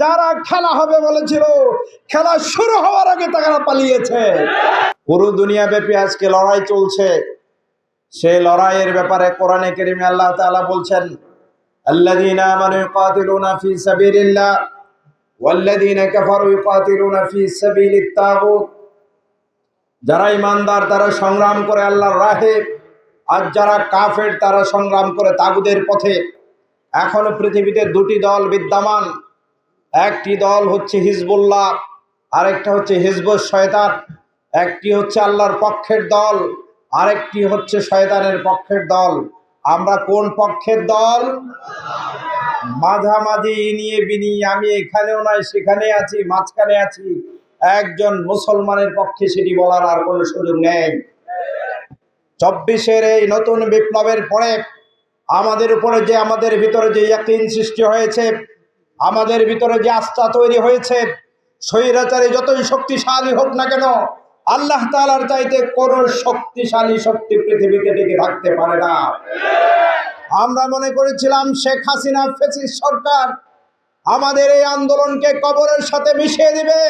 যারা খেলা হবে বলেছিল, খেলা শুরু হওয়ার আগে তারা পালিয়েছে। পুরো দুনিয়া ব্যাপী আজকে লড়াই চলছে। সেই লড়াইয়ের ব্যাপারে কোরআনে কারিমে আল্লাহ তাআলা বলছেন, আল্লাযীনা আমানু ইউকাতিলুনা ফি সাবিলিল্লাহ ওয়াল্লাযীনা কাফারু ইউকাতিলুনা ফি সাবিলিত তাগুত। যারা ঈমানদার তারা সংগ্রাম করে আল্লাহর রাহে, আর যারা কাফের তারা সংগ্রাম করে তাগুতের পথে। এখনো পৃথিবীতে দুটি দল বিদ্যমান। একটি দল হচ্ছে হিজবুল্লাহ, আরেকটা হচ্ছে হিজবুশ শয়তান। একটি হচ্ছে আল্লাহর পক্ষের দল, আরেকটি হচ্ছে শয়তানের পক্ষের দল। আমরা কোন পক্ষের দল? মাঝামাঝি ইনিয়ে বিনিয়ে আমি এখানেও নাই সেখানে আছি, মাঝখানে আছি। একজন মুসলমানের পক্ষে সেটি বলার আর কোনো সুযোগ নেই। 24-এর এই নতুন বিপ্লবের পরে আমাদের উপরে যে আমাদের ভিতরে যে ইয়াকিন সৃষ্টি হয়েছে, আমাদের ভিতরে যে আস্থা তৈরি হয়েছে, স্বৈরাচারী যতই শক্তিশালী হোক না কেন, আল্লাহ তাআলার চাইতে কোনো শক্তিশালী শক্তি পৃথিবীতে টিকে থাকতে পারে না। আমরা মনে করেছিলাম শেখ হাসিনা ফ্যাসিস্ট সরকার আমাদের এই আন্দোলনকে কবরের সাথে মিশিয়ে দিবে।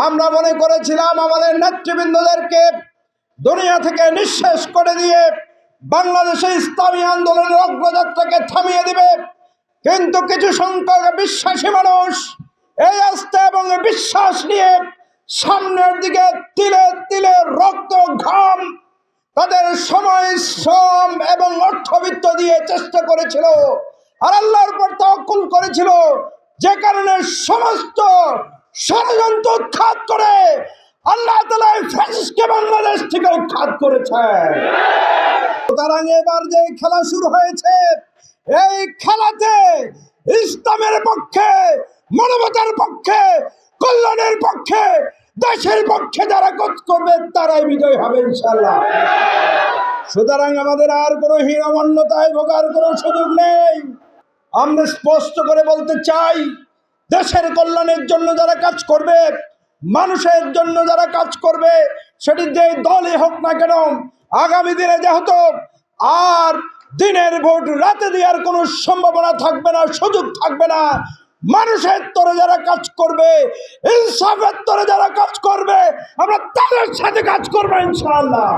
আমরা মনে করেছিলাম আমাদের নেতৃবৃন্দদেরকে দুনিয়া থেকে নিঃশেষ করে দিয়ে বাংলাদেশে ইসলামী আন্দোলনের অগ্রযাত্রাকে থামিয়ে দিবে। কিন্তু কিছু সংখ্যক বিশ্বাসী মানুষ এই আস্থা এবং বিশ্বাস নিয়ে সামনের দিকে তিলে তিলে রক্ত ঘাম তাদের সময় শ্রম এবং অর্থবিত্ত দিয়ে চেষ্টা করেছিল, আর আল্লাহর উপর তাওয়াক্কুল করেছিল, যে কারণে সমস্ত ষড়যন্ত্র উৎখাত করে আল্লাহ তাআলা ফ্যাসিস্টকে বাংলাদেশ থেকে উৎখাত করেছে। সুতরাং এবার যে খেলা শুরু হয়েছে, এই খেলাতে ইসলামের পক্ষে, মানবতার পক্ষে, কল্যাণের পক্ষে, দেশের পক্ষে যারা কাজ করবে তারাই বিজয় হবে ইনশাআল্লাহ। সুতরাং আমাদের আর কোনো হীনমন্যতায় ভোগার কোনো সুযোগ নেই। আমরা স্পষ্ট করে বলতে চাই, দেশের কল্যাণের জন্য যারা কাজ করবে, মানুষের জন্য যারা কাজ করবে, সেটি যে দলই হোক না কেন, আগামী দিনে যেহেতু আর দিনের ভোট রাতে দেওয়ার কোনো সম্ভাবনা থাকবে না, সুযোগ থাকবে না। মানুষের তরে যারা কাজ করবে, ইনসাফের তরে যারা কাজ করবে, আমরা তাদের সাথে কাজ করবো ইনশাআল্লাহ।